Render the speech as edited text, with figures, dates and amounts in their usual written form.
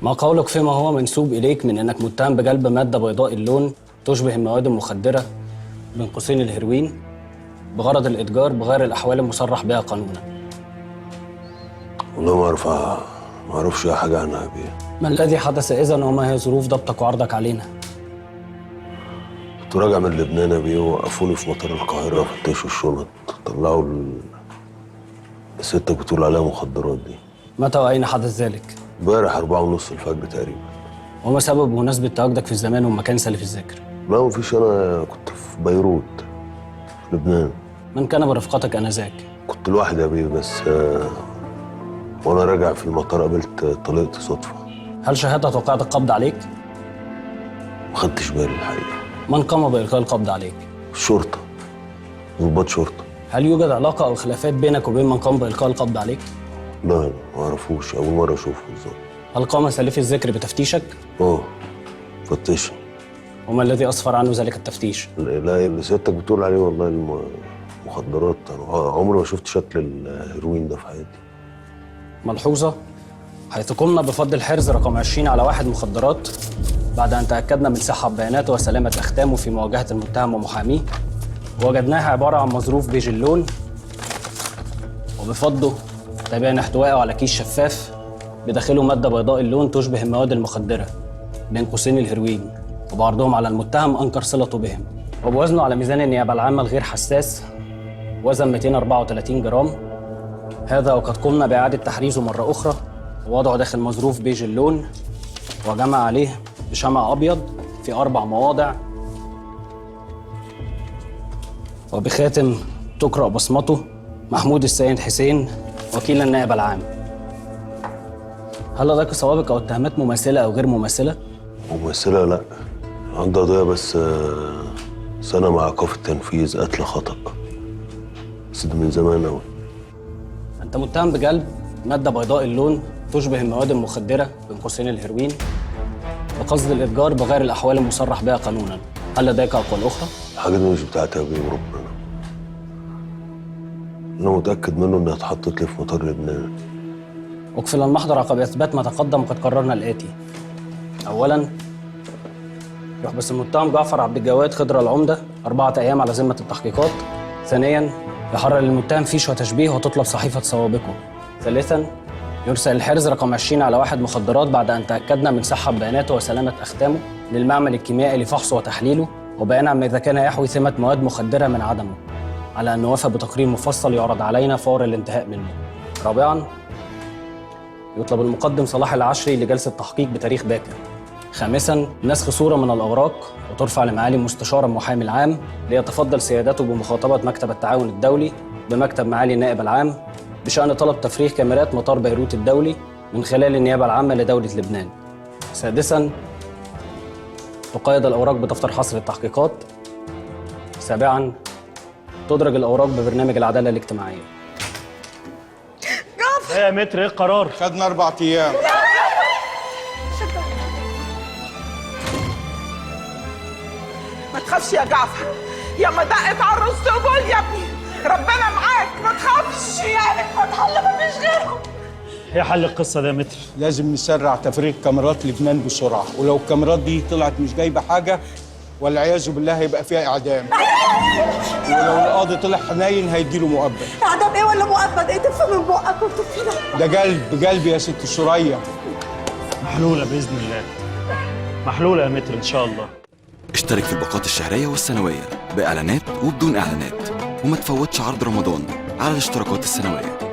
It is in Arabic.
ما قولك فيما هو منسوب إليك من أنك متهم بجلب مادة بيضاء اللون تشبه المواد المخدرة بين قوسين الهيروين بغرض الإتجار بغير الأحوال المصرح بها قانونا؟ والله ما أعرفش أي حاجة عنها يا بيه. ما الذي حدث إذن وما هي ظروف ضبطك وعرضك علينا؟ كنت راجع من لبنان يا بيه، وقفوني في مطار القاهرة فتشوا الشنط، طلعوا الستة بتقول عليها مخدرات دي. متى وأين حدث ذلك؟ امبارح 4:30 الفجر تقريبا. وما سبب مناسبة تواجدك في الزمان والمكان سالف الذكر؟ لا مفيش، أنا كنت في بيروت في لبنان. من كان برفقتك آنذاك؟ كنت لوحدي يا بيه، بس وأنا راجع في المطار قابلت طليقتي صدفة. هل شاهدت وقعت القبض عليك؟ ما خدتش بالي الحقيقة. من قام بإلقاء القبض عليك؟ الشرطة، ضباط شرطة. هل يوجد علاقة أو خلافات بينك وبين من قام بإلقاء القبض عليك؟ لا ما أعرفوش، أول مرة أشوفه بالظبط. هل قام سالفي الذكر بتفتيشك؟ فتشني. وما الذي أسفر عنه ذلك التفتيش؟ لا اللي سيادتك بتقول عليه والله المخدرات، أنا عمري ما شفت شكل الهيروين ده في حياتي. ملحوظة، حيث قمنا بفض الحرز رقم 20 على 1 مخدرات بعد أن تأكدنا من صحة بياناته وسلامة أختامه في مواجهة المتهم ومحاميه، وجدناها عبارة عن مظروف بيج اللون، وبفضه تبين احتوائه على كيس شفاف بداخله مادة بيضاء اللون تشبه المواد المخدرة بين قوسين الهيروين، وبعرضهم على المتهم أنكر صلته بهم. وبوزنه على ميزان النيابة العامة الغير حساس وزن 234 جرام، هذا وقد قمنا بإعادة تحريزه مرة أخرى ووضعه داخل مظروف بيج اللون وجمع عليه بشمع أبيض في 4 مواضع، وبخاتم تقرأ بصمته محمود السيد حسين وكيل النائب العام. هل لديك سوابق أو اتهامات مماثلة أو غير مماثلة؟ مماثلة لا، عندي قضية بس سنة مع إيقاف التنفيذ قتل خطأ، بس ده من زمان أوي. أنت متهم بجلب مادة بيضاء اللون تشبه المواد المخدرة بين قوسين الهيروين بقصد الإتجار بغير الأحوال المصرح بها قانونا. هل لديك أقوال أخرى؟ الحاجة دي مش بتاعتي يا بيه وربنا. أنا متأكد منه إنها اتحطت لي في مطار لبنان. أقفل المحضر عقب إثبات ما تقدم، وقد قررنا الآتي: أولاً، يحبس المتهم جعفر عبد الجواد خضر العمدة 4 أيام على ذمة التحقيقات. ثانياً، يحرر المتهم فيش وتشبيه وتطلب صحيفة سوابقه. ثالثاً، يرسل الحرز رقم 20 على 1 مخدرات بعد أن تأكدنا من صحة بياناته وسلامة أختامه للمعمل الكيميائي لفحصه وتحليله وبيان عما إذا كان يحوي سمة مواد مخدرة من عدمه، على أن نوافق بتقرير مفصل يعرض علينا فور الانتهاء منه. رابعاً، يطلب المقدم صلاح العشري لجلسة تحقيق بتاريخ باكر. خامساً، نسخ صورة من الأوراق وترفع لمعالي مستشار المحامي العام ليتفضل سيادته بمخاطبة مكتب التعاون الدولي بمكتب معالي النائب العام بشأن طلب تفريغ كاميرات مطار بيروت الدولي من خلال النيابة العامة لدولة لبنان. سادساً، تقيد الأوراق بدفتر حصر التحقيقات. سابعاً، تدرج الأوراق ببرنامج العدالة الاجتماعية. ايه يا متر، ايه القرار؟ خدنا 4 أيام. ما تخافش يا جعفر، يا ما دقت على الرز تقول يا ابني ربنا معاك، ما تخافش يعني فتح الله ما فيش غيره. ايه حل القصه ده يا متر؟ لازم نسرع تفريغ كاميرات لبنان بسرعة، ولو الكاميرات دي طلعت مش جايبة حاجة والعياذ بالله هيبقى فيها إعدام. ولو القاضي طلع حنين هيديله مؤبد. اعدام ايه ولا مؤبد؟ ايه تفهم من بقك وتفهم ده قلب يا ست سوريا. محلوله باذن الله، محلوله يا متر ان شاء الله. اشترك في الباقات الشهرية والسنوية بإعلانات وبدون إعلانات، وما تفوتش عرض رمضان على الاشتراكات السنوية.